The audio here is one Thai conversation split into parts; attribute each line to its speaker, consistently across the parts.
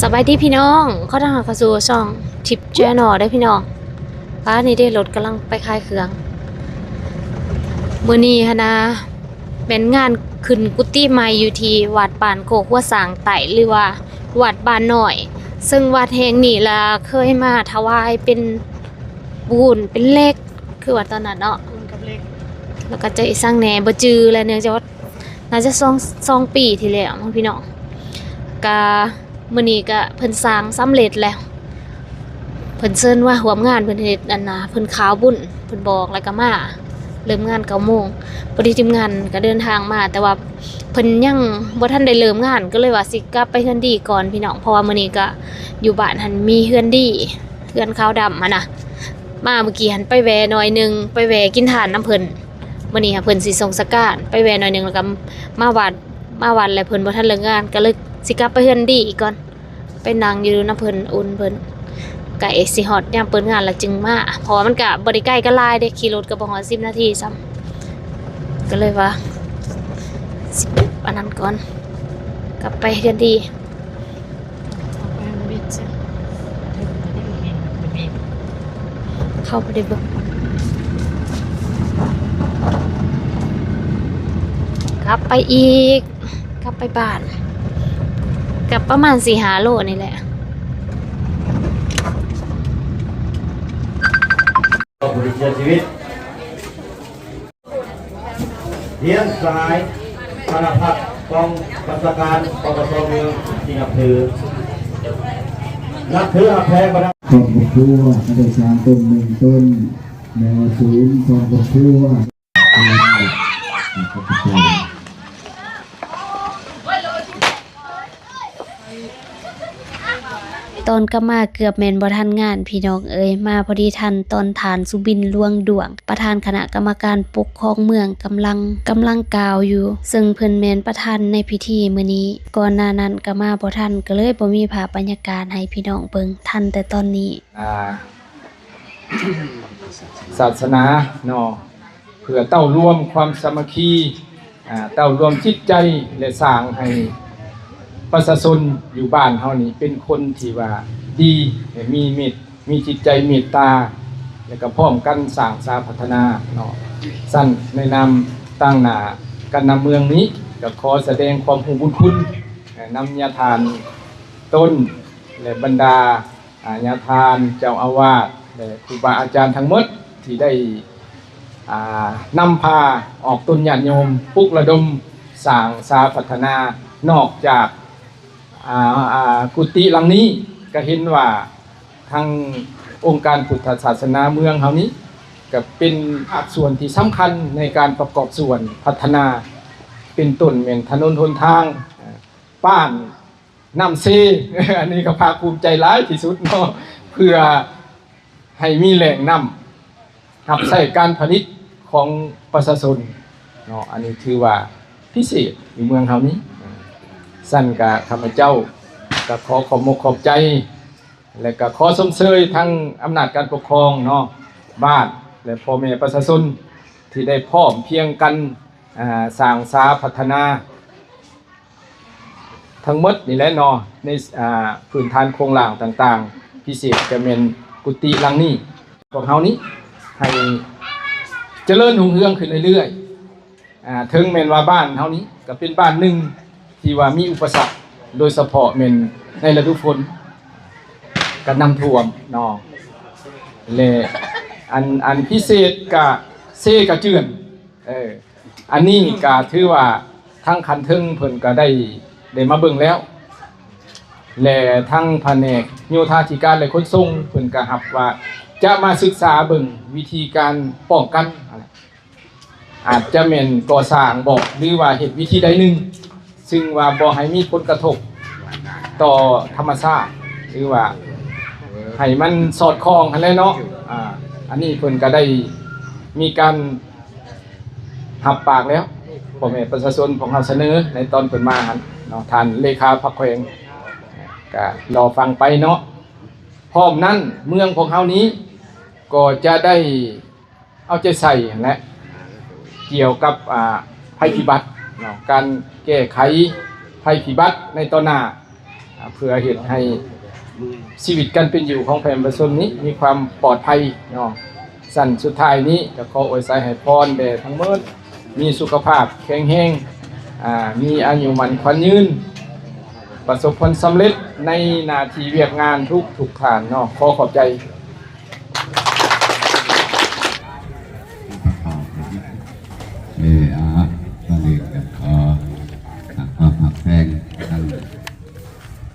Speaker 1: สบายดีพี่น้องเขาทางเข้าสู่ช่องทิปแจนอได้พี่น้องป้านี่ได้รถกำลังไปคายเครื่องมื้อนี้นะเป็นงานขึ้นกุฏิใหม่อยู่ที่วัดบ้านโคกหัวสางไต่หรือว่าวัดบ้านน้อย ซึ่งวัดแห่งนี้ล่ะเคยมาถวายเป็นบุญเป็นเลขคือว่าตอนนั้นเนาะกับเลขแล้วก็จะอีสร้างแหน่บ่จือแล้วเนื่องจากว่าน่าจะ2 ปีที่แล้วมั้งพี่น้องก็มื้อนี้ก็เพิ่นสร้างสำเร็จแล้วเพิ่นเชิญว่าร่วมงานเพิ่นเฮ็ดอันน่ะเพิ่นขาวบุญเพิ่นบอกแล้วก็มาเริ่มงาน9 โมงพอดีทีมงานก็เดินทางมาแต่ว่าเพิ่นยังบ่ทันได้เริ่มงานก็เลยว่าสิกลับไปเฮือนดีก่อนพี่น้องเพราะว่ามื้อนี้ก็อยู่บ้านหันมีเฮือนดีเฮือนขาวดำอะนะมาเมื่อกี้หันไปแวะหน่อยนึงไปแวะกินทานน้ำเพิ่นมื้อนี้เพิ่นสิส่งสการไปแวะหน่อยนึงแล้วก็มาวัดแล้วเพิ่นบ่ทันเลิกงานก็เลยสิกลับไปเฮือนดีอีกก่อนไปนั่งอยู่น้ำเพิ่นอุ่นเพิ่นก็สิฮอดยามเปิดงานแล้วจึงมาเพราะว่ามันก็บ่ได้ใกล้กันหลายเด้ขี่รถก็บ่ฮอด10 นาทีซ้ำก็เลยว่าสิอันนั้นก่อนกลับไปเฮือนดีเข้าไปได้เบิ่งกลับไปอีกกลับไปบ้านกลับประมาณ4-5 โลนี่แหละ
Speaker 2: บริจาคชีวิตเลี้ยงสายธนพัฒน์กองบัญชาการปปสเมืองที่นับถืออาแพงประดับ
Speaker 3: ครอบครัวได้สร้างต้น1 ต้นแนวศูนย์ครอบครัว
Speaker 1: ตอนก็มาเกือบแม่นบ่ทันงานพี่น้องเอ้ยมาพอดีทันตอนฐานสุบินลวงดวงประธานคณะกรรมการปกครองเมืองกำลังกล่าวอยู่ซึ่งเพิ่นแม่นประธานในพิธีมื้อนี้ก่อนหน้านั้นก็มาบ่ทันก็เลยบ่มีภาพบรรยากาศให้พี่น้องเบิ่งทันแต่ตอนนี้
Speaker 4: ศาสนาเนาะเพื่อเต้ารวมความสามัคคีเต้ารวมจิตใจและสร้างให้ประชาชนอยู่บ้านเฮานี่เป็นคนที่ว่าดีมีจิตใจเมตตาแล้วก็พร้อมกันสร้างสาพัฒนาเนาะสั้นในนามตั้งหน้ากันนำเมืองนี้ก็ขอแสดงความรู้บุญคุณนำญาทานต้นและบรรดาญาทานเจ้าอาวาสและครูบาอาจารย์ทั้งหมดที่ได้นำพาออกต้นญาติโยมปลุกระดมสร้างสาพัฒนานอกจากกุฏิหลังนี้ก็เห็นว่าทางองค์การพุทธศาสนาเมืองเฮานี้ก็เป็นภาคส่วนที่สำคัญในการประกอบส่วนพัฒนาเป็นต้นแม่นถนนหนทางบ้านน้ำเซ อันนี้ก็ภาคภูมิใจหลายที่สุดเนาะเพื่อให้มีแหล่งน้ำรับใช้การผลิตของประชาชนเนาะอันนี้ถือว่าพิเศษอยู่เมืองเฮานี้สั้นกับข้าพเจ้าก็ขอขอบมกขอบใจและก็ขอสมเสยทั้งอำนาจการปกครองเนาะบ้านและพ่อแม่ประชาชนที่ได้พร้อมเพียงกันสร้างสาพัฒนาทั้งหมดนี่แหละเนาะในพื้นฐานโครงหลังต่างๆพิเศษจะเป็นกุฏิหลังนี้ของเฮานี้ให้เจริญรุ่งเรืองขึ้นเรื่อยๆถึงแม้นว่าบ้านเฮานี้ก็เป็นบ้านหนึ่งที่ว่ามีอุปสรรคโดยเฉพาะเป็นในฤดูฝนก็น้ำท่วมเนาะและอันพิเศษก็เซกะเจือนอันนี้ก็ถือว่าทั้งคันทึงเพิ่นก็ได้มาเบิ่งแล้วและทั้งแผนกโยธาธิการและขนส่งเพิ่นก็รับว่าจะมาศึกษาเบิ่งวิธีการป้องกันอาจจะแม่นก่อสร้างบ่หรือว่าเฮ็ดวิธีใดหนึ่งซึ่งว่าบ่ให้มีผลกระทบต่อธรรมชาติหรือว่าให้มันสอดคล้องกันเลยเนาะอันนี้เพิ่นก็ได้มีการรับปากแล้วพ่อแม่ประชาชนของเราเสนอในตอนเพิ่นมาหั่นเนาะท่านเลขาพรรคแขวงก็รอฟังไปเนาะพร้อมนั้นเมืองของเฮานี้ก็จะได้เอาใจใส่และเกี่ยวกับภัยพิบัติเนาะการแก้ไขภัยพิบัติในตอนหน้า เพื่อเฮ็ดให้ชีวิตการเป็นอยู่ของแผ่นประชาชนนี้มีความปลอดภัยเนาะสั่นสุดท้ายนี้ก็ขออวยชัยให้พรแด่ทั้งหมดมีสุขภาพแข็งแรงมีอายุมั่นขวัญยืนประสบผลสำเร็จในหน้าที่เวียกงานทุกฐานเนาะขอขอบใจ
Speaker 3: ก็เรียกกันขอหักแพงทาง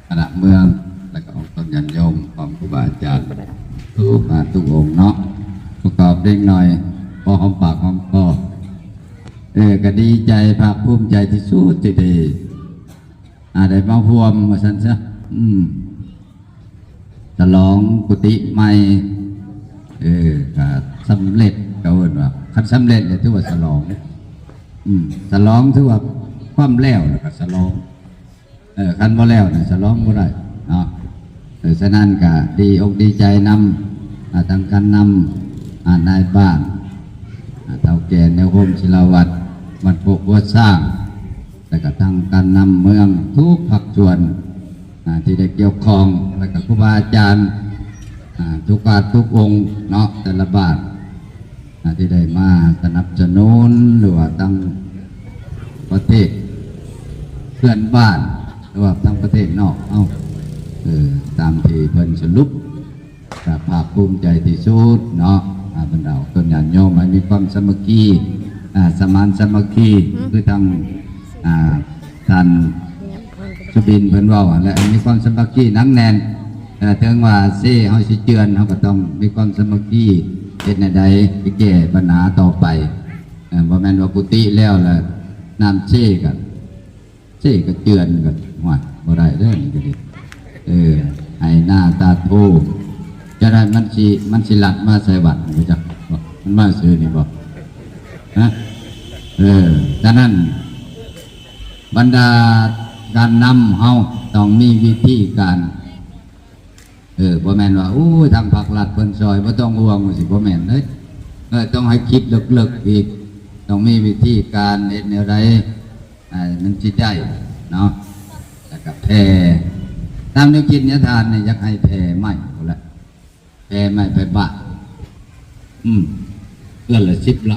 Speaker 3: คณะเมืองและก็องค์ต้นยันยมของครูบาอาจารย์ทุกองค์เนาะประกอบเด็กหน่อยพอหอมปากหอมคอก็ดีใจภาคภูมิใจที่สุดที่ได้มาพวมมาสันซะฉลองกุฏิใหม่ก็สำเร็จก็ว่าคันสำเร็จเลยถือว่าฉลองฉลองถือว่าความแล้วแล้วก็ฉลองคันบ่แล้วเนี่ยฉลองบ่ได้เนาะฉะนั้นก็ดีอกดีใจนำทางการนำนายบ้านเฒ่าแก่แนวโฮมศิลาวัดวัดโพธิ์วัดสร้างแล้วก็ทางการนำเมืองทุกภาคส่วนที่ได้เกี่ยวข้องแล้วก็ครูบาอาจารย์ทุกการทุกองค์เนาะแต่ละบ้านที่ได้มาสนับสนุนหรือว่าตั้งประเทศเพื่อนบ้านหรือว่าตั้งประเทศนอกตามที่เพิ่นสรุปกับภาคภูมิใจที่สุดเนาะบรรดาต้นญาติโยมมีความสามัคคีสมานสามัคคีคือทางท่านสุบินเพิ่นว่าและมีความสามัคคีนักแน่นถึงว่าเซ่เฮาสิเจือนเฮาก็ต้องมีความสามัคคีเฮ็ดใดที่แก้ปัญหาต่อไปบ่แม่นว่ากุฏิแล้วล่ะน้ำเซ่กันเจือนกันว่าบ่ได้เด้อนี่ก็ดีให้หน้าตาโทจะได้มันสิลัดมาใส่วัดบ่จักมันมาซื้อนี่บ่ฮะฉะนั้นบรรดาการนำเฮาต้องมีวิธีการบ่แม่นว่าทางภาครัฐเพิ่นซอยบ่ต้องห่วงสิบ่แม่นเด้ต้องให้คิดลึกๆอีกต้องมีวิธีการเฮ็ดแนวใดมันสิได้เนาะแล้วก็แผ่ตามแนวคิดเนี่ยทานเนี่ยอยากให้แผ่ไม้พุ่นแหละแผ่ไม้ไปบ้านเพื่อนละ10 ล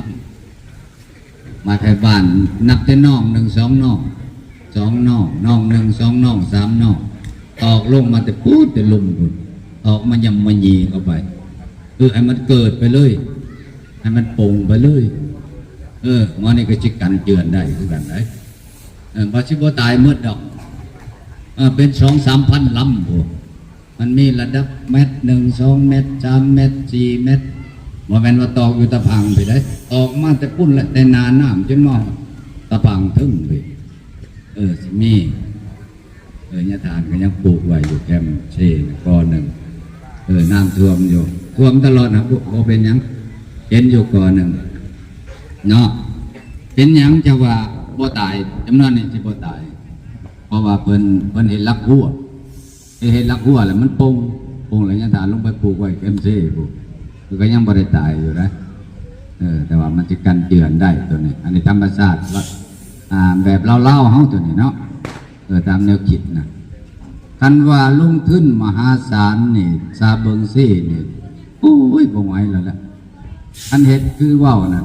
Speaker 3: ำมาแผ่บ้านนับแต่น้อง1 2 น้อง2 น้องน้อง1 2 น้อง3 น้องตอกลงมาแต่พูดแต่ลมพุ่นออกมายำมายีเข้าไปให้มันเกิดไปเลยให้มันปงไปเลยมันนี่ก็จิกันเจือนได้คือกันได้พอชิบตายเมื่อดอกเป็น2-3 พันลำโอ้มันมีระดับเมตร1 2 เมตร3 เมตร4 เมตรว่าแม่นว่าตอกอยู่ตะพังไปได้ตอกมาแต่ปุ้นและแต่นาน้ำจนมอตะพังถึงไปสิมีญาติทานก็ยังปลูกไว้อยู่แคมเช่ก้อนหนึ่งน้ำท่วมอยู่ท่วมตลอดนะพวกเขาเป็นยังเห็นอยู่ก้อนหนึ่งเนาะเป็นยังจะว่าบ่ตายจำนวนนี้จะบ่ตายเพราะว่าเพิ่นเห็นลักหัวเห็นลักหัวแล้วมันปงแล้วญาติทานลงไปปลูกไว้แคมเช่ปลูกก็ยังบ่ได้ตายอยู่นะแต่ว่ามันจะกันเจือนได้ตัวนี้อันนี้ธรรมชาติแบบเล่าเฮาตัวนี้เนาะตามแนวคิดนะคันว่าลงทุนมหาศาลนี่ซาเบิงซี่นี่โอ้ยบ่ไหวแล้วล่ะอันเฮ็ดคือว่าวนะ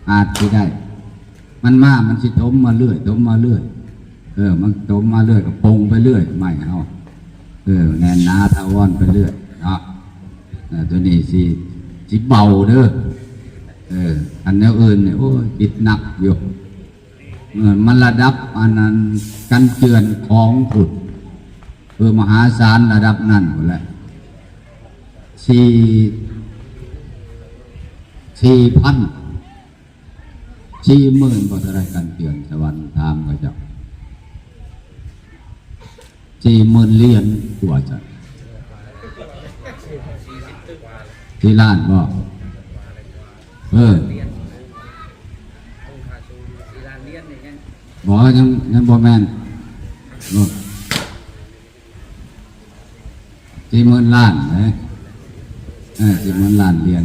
Speaker 3: อาจสิได้มันสิถมมาเรื่อยมันถมมาเรื่อยก็ปงไปเรื่อยไม่เอาแน่นหนาทาวอนไปเรื่อยเนาะตัวนี้สิเบาเด้ออันแนวอื่นเนี่ยโอ้ยคิดหนักอยู่มันระดับอันนั้นกันเจือนของผุดมหาศาลระดับนั้นหมดแล้ว40,000บ่เท่าไรกันเจือนสวรรค์ตามก็จะ40,000 เหรียญกว่าจะที่ล้านบ่บ่ยังบ่แม่น40,000 ล้านนะ40,000 ล้านเหรียญ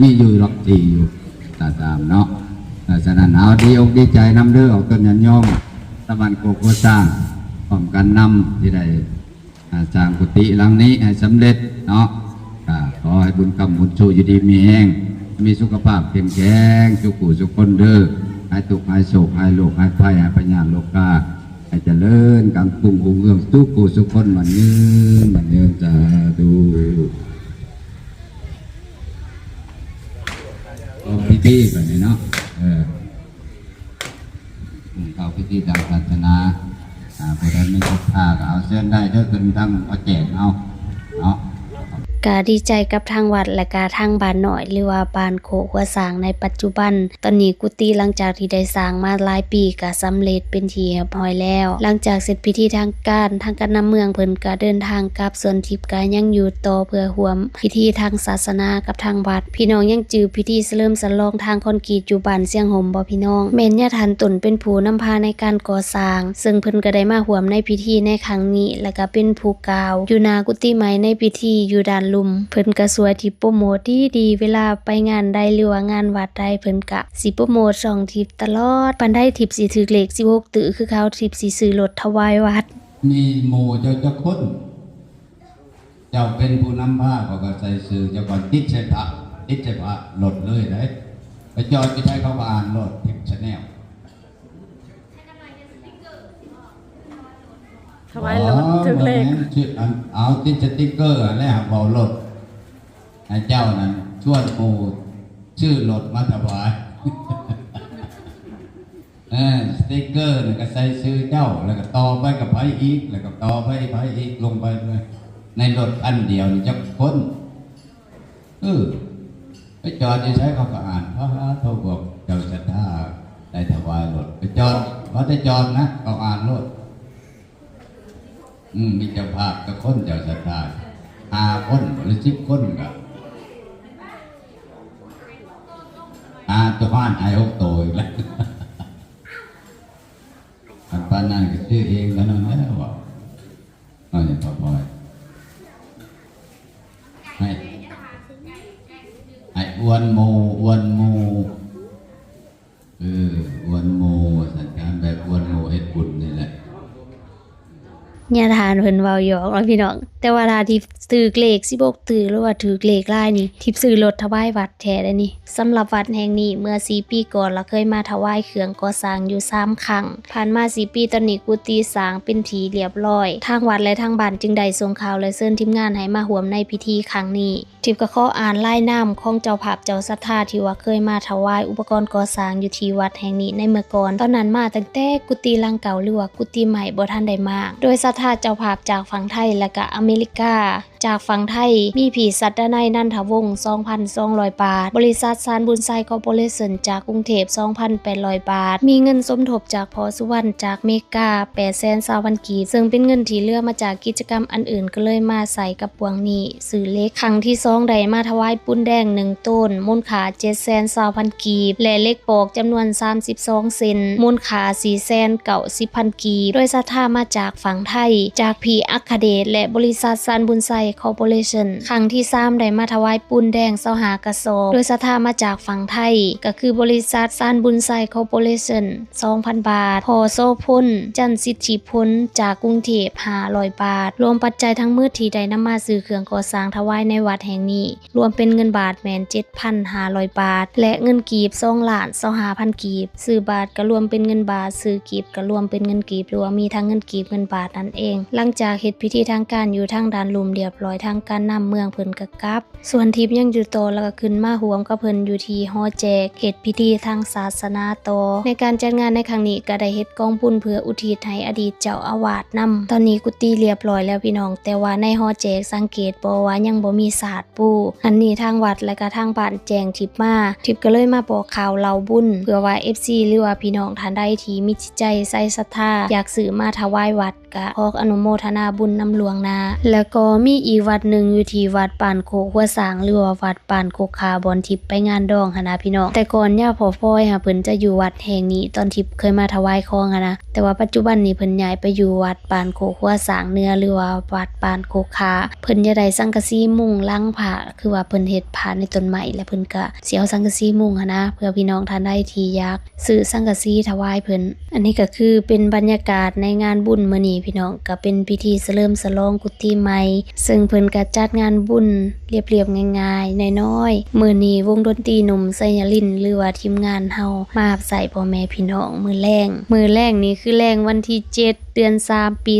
Speaker 3: มีอยู่หลักที่อยู่ตามเนาะฉะนั้นเอาดีอกดีใจนำเด้อออกต้นยันยอมตะวันโกโกสร้าง พร้อมกันนำที่ได้สร้างกุฏิหลังนี้ให้สำเร็จเนาะขอให้บุญกรรมบุญชูอยู่ดีมีแห้งมีสุขภาพเข้มแข็งสุขุสุขคนเด้อให้ทุกข์ให้โศกให้โลกให้ภัยให้ปัญญาโลกาให้เจริญกังปรุงหุ่งเอื้องสุขุสุขคนมันยืนสาธุพิธีแบบนี้เนาะเข้าพิธีทางศาสนาผู้ใดไม่ศรัทธาก็เอาเส้นได้เด้อขึ้นตั้งเอาแจกเอาเนาะ
Speaker 1: ก็ดีใจกับทางวัดและก็ทางบ้านน้อยหรือว่าบ้านโคกหัวสร้างในปัจจุบันตอนนี้กุฏิหลังจากที่ได้สร้างมาหลายปีก็สำเร็จเป็นที่เรียบร้อยแล้วหลังจากเสร็จพิธีทางการนำเมืองเพิ่นก็เดินทางกลับส่วนทิพย์ก็ยังอยู่ต่อเพื่อร่วมพิธีทางศาสนากับทางวัดพี่น้องยังจือพิธีเฉลิมฉลองทางคอนกรีตอยู่บ้านเสียงห่มบ่พี่น้องแม่นญาทันตนเป็นผู้นำพาในการก่อสร้างซึ่งเพิ่นก็ได้มาร่วมในพิธีในครั้งนี้และก็เป็นผู้กล่าวอยู่หน้ากุฏิใหม่ในพิธีอยู่ด้านลุมเพิ่นก็สวยที่โปรโมทดีเวลาไปงานใดหรือว่างานวัดใดเพิ่นก็สิโปรโมทช่องทิพย์ตลอดปานได้ทิพย์สิถึกเลข16ตื้อคือเขาทิพย์สิซื้อรถถวายวัด
Speaker 3: มีหมู่เจ้าจะคนเจ้าเป็นผู้นำผ้าก็ใส่สื่อเจ้าก่อนติดใช่พระหลดเลยได้ไปจอดที่ใช้เขาอ่านหลดทิพย์ชาแนล
Speaker 5: ถวายรถถึงเลข
Speaker 3: เอาติดสติ๊กเกอร์แล้วเบาหลดให้เจ้านั้นชวนหมู่ชื่อหลดมาถวายสติ๊กเกอร์ก็ใส่ชื่อเจ้าแล้วก็ต่อไปกับไผอีกแล้วก็ต่อไปไผอีกลงไปเลยในรถอันเดียวนี่จะพ้นไปจอดที่ใช้เขาก็อ่านพระเท่าบอกเจ้าศรัทธาได้ถวายรถไปจอดว่าได้จอดนะเขาอ่านรถมีเจ้าภาพกับคนเจ้าศรัทธา5 คนหรือ10 คนกับตัวห้าน6 ตัวอีกแล้วอันปานนั้นก็ชื่อเองแล้วนั่นแหละว่าเนี่ยพอพอยให้อวนโมอวนโมสัญญาณแบบอวนโมเฮ็ดบุญนี่แหละ
Speaker 1: ญาทานเพิ่นเว้าหยอกเนาะพี่น้องแต่ว่าถ้าที่ถือเลข16ตื้อหรือว่าถือเลขหลายนี่ทิพย์ซื้อรถถวายวัดแท้ได้นี่สำหรับวัดแห่งนี้เมื่อ4 ปีก่อนเราเคยมาถวายเครื่องก่อสร้างอยู่3 ครั้งผ่านมา4 ปีตอนนี้กุฏิสร้างเป็นที่เรียบร้อยทางวัดและทางบ้านจึงได้ส่งข่าวและเชิญทีมงานให้มาร่วมในพิธีครั้งนี้ทิพย์ก็ขออ่านรายนามของเจ้าภาพเจ้าศรัทธาที่ว่าเคยมาถวายอุปกรณ์ก่อสร้างอยู่ที่วัดแห่งนี้ในเมื่อก่อนตอนนั้นมาตั้งแต่กุฏิหลังเก่าหรือว่ากุฏิใหม่บ่ทันได้มาโดยศรัทธาเจ้าภาพจากฝั่งไทยและก็อเมริกาจากฝั่งไทยมีผีสัตว์ในนันทวงศ์ 2,200 บาทบริษัทซานบุญไซคอร์ปอเรชั่นจากกรุงเทพ 2,800 บาทมีเงินสมทบจากพอสุวรรณจากเมกา 820,000 กีบซึ่งเป็นเงินที่เหลือมาจากกิจกรรมอันอื่นก็เลยมาใส่กับพวงนี้ซื้อเลขครั้งที่2ได้มาถวายปุ้นแดง1 ต้นมูลค่า 720,000 กีบและเลขปอกจำนวน32 เซนมูลค่า 490,000 กีบโดยศรัทธามาจากฝั่งไทยจากพีอัคเดชและบริษัทซานบุญไซคอร์ปอเรชั่นครั้งที่3ได้มาถวายปูนแดง25 กระสอบโดยศรัทธามาจากฝั่งไทยก็คือบริษัทซานบุญไซคอร์ปอเรชั่น 2,000 บาทพอโซพลจันทร์สิทธิพลจากกรุงเทพ500 บาทรวมปัจจัยทั้งหมดที่ได้นำมาซื้อเครื่องก่อสร้างถวายในวัดแห่งนี้รวมเป็นเงินบาทแม่น 7,500 บาทและเงินกีบ2,25,000 กีบซื้อบาทก็รวมเป็นเงินบาทซื้อกีบก็รวมเป็นเงินกีบหรือว่ามีทั้งเงินกีบเงินบาทนั่นเองหลังจากเฮ็ดพิธีทางการอยู่ทางด้านลุมเรียบร้อยทางการนำเมืองเพิ่นก็กลับส่วนทิพย์ยังอยู่ต่อแล้วก็ขึ้นมาร่วมกับเพิ่นอยู่ที่หอแจกเฮ็ดพิธีทางศาสนาต่อในการจัดงานในครั้งนี้ก็ได้เฮ็ดกองบุญเพื่ออุทิศให้อดีตเจ้าอาวาสนำตอนนี้กุฏิเรียบร้อยแล้วพี่น้องแต่ว่าในหอแจกสังเกตบ่ว่ายังบ่มีศาสตร์ปูอันนี้ทางวัดและก็ทางบ้านแจ้งทิพย์มาทิพย์ก็เลยมาบอกข่าวเล่าบุญเพื่อว่า FC หรือว่าพี่น้องท่านใดที่มีจิตใจใส่ศรัทธาอยากซื้อมาถวายวัดก็ขออนุโมทนาบุญนำหลวงนาแล้วก็มี อีกวัดหนึ่งอยู่ที่วัดป่านโคกหัวสางหรือว่าวัดป่านโคกคาบอนทิพย์ไปงานดองหั้นนะพี่น้องแต่ก่อนย่าพ่อพ่อยเพิ่นจะอยู่วัดแห่งนี้ตอนทิพย์เคยมาถวายของนะแต่ว่าปัจจุบันนี้เพิ่นย้ายไปอยู่วัดป่านโคกหัวสางเหนือหรือว่าวัดป่านโคกคาเพิ่นจะได้สังกะสีมุงลังผ้าคือว่าเพิ่นเฮ็ดผ้าในต้นไม้และเพิ่นก็สิเอาสังกะสีมุงหั้นนะเพื่อพี่น้องท่านใดที่อยากซื้อสังกะสีถวายเพิ่นอันนี้ก็คือเป็นบรรยากาศในงานบุญมื้อนี้พี่น้องก็เป็นพิธีเฉลิมฉลองกุฏิใหม่ซึ่งเพิ่นก็จัดงานบุญเรียบๆง่ายๆน้อยๆมื้อนี้วงดนตรีหนุ่มไซยลินหรือว่าทีมงานเฮามารับใส่พ่อแม่พี่น้องมื้อแรงนี้คือแรงวันที่7เดือน3ปี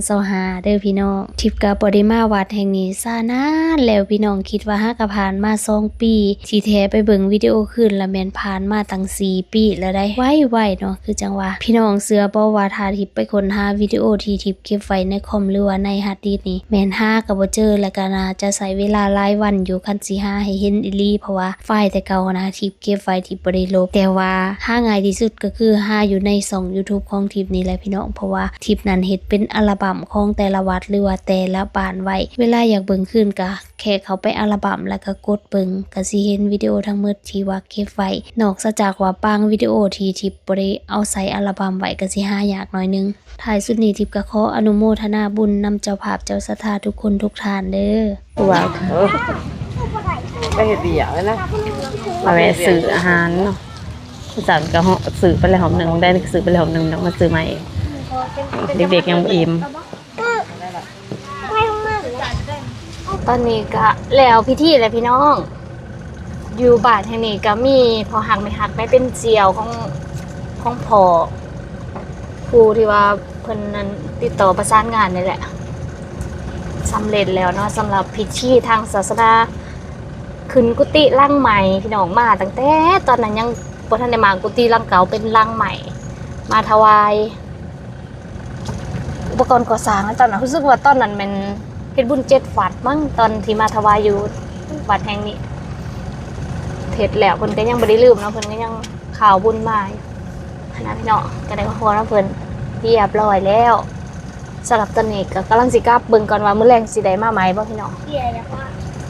Speaker 1: 2025เด้อพี่น้องทิพย์ก็บ่ได้มาวัดแห่งนี้ซะนานแล้วพี่น้องคิดว่าหากะผ่านมา2ปีที่แท้ไปเบิ่งวิดีโอคืนละแม่นผ่านมาตั้ง4ปีแล้วได้ไวๆเนาะคือจังว่าพี่น้องเชื่อบ่ว่าถ้าทิพย์ไปค้นหาวิดีโอที่ทิพย์เก็บไว้ในคอมหรือว่าในฮาร์ดดิสก์นี่แม่นหาก็บ่เจอแล้วก็น่าจะใช้เวลาหลายวันอยู่คันสิหาให้เห็นอีหลีเพราะว่าไฟล์แต่เก่านะทิพย์เก็บไว้ทิพย์บ่ได้ลบแต่ว่าหาง่ายที่สุดก็คือหาอยู่ในช่อง YouTube ของทิพย์นี่แหละพี่น้องเพราะว่าทิพย์นั้นเฮ็ดเป็นอัลบั้มของแต่ละวัดหรือว่าแต่ละบ้านไว้เวลาอยากเบิ่งคืนก็แค่เข้าไปอัลบั้มแล้วก็กดเบิ่งก็สิเห็นวิดีโอทั้งหมดที่ว่าเก็บไว้นอกจากว่าบางวิดีโอที่ทิพย์บ่ได้เอาใส่อัลบั้มไว้ก็สิหายากหน่อยนึงท้ายสุดนี้ทิพย์ก็ขออนุโมทนาบุญนำเจ้าภาพเจ้าศรัทธาทุกคนทุกท่านเด้อว่า
Speaker 5: ไปเฮ็ดเบียร์นะมาแวะซื้ออาหารเนาะสั่งก็ซื้อไปแล้วหอมนึงได้ซื้อไปแล้วหอมนึงมาซื้อใหม่เด็กๆยังบ่อิ่ม
Speaker 1: ตอนนี้ก็แล้วพิธีแล้วพี่น้องอยู่บ้านแห่งนี้ก็มีพอหักไม่หักไม่เป็นเจียวของพ่อผู้ที่ว่าเพิ่นนั้นติดต่อประสานงานนี่แหละสำเร็จแล้วเนาะสำหรับพิธีทางศาสนาขึ้นกุฏิร่างใหม่พี่น้องมาตั้งแต่ตอนนั้นยังบ่ทันได้มากุฏิร่างเก่าเป็นร่างใหม่มาถวายอุปกรณ์ก่อสร้างตอนนั้นรู้สึกว่าตอนนั้นมันเฮ็ดบุญ7วัดมั้งตอนที่มาถวายอยู่วัดแห่งนี้เฮ็ดแล้วเพิ่นก็ยังบ่ได้ลืมเนาะเพิ่นก็ยังข่าวบุญมาอยู่คณะพี่น้องก็ได้ขอรับเพิ่นเรียบร้อยแล้วสำหรับตอนนี้ก็กำลังสิกลับเบิ่งก่อนว่ามื้อแลงสิได้มาใหม่บ่พี่น้อง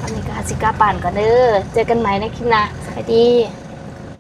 Speaker 1: ตอนนี้ก็สิกลับบ้านก่อนเด้อเจอกันใหม่ในคลิปหน้าสวัสดี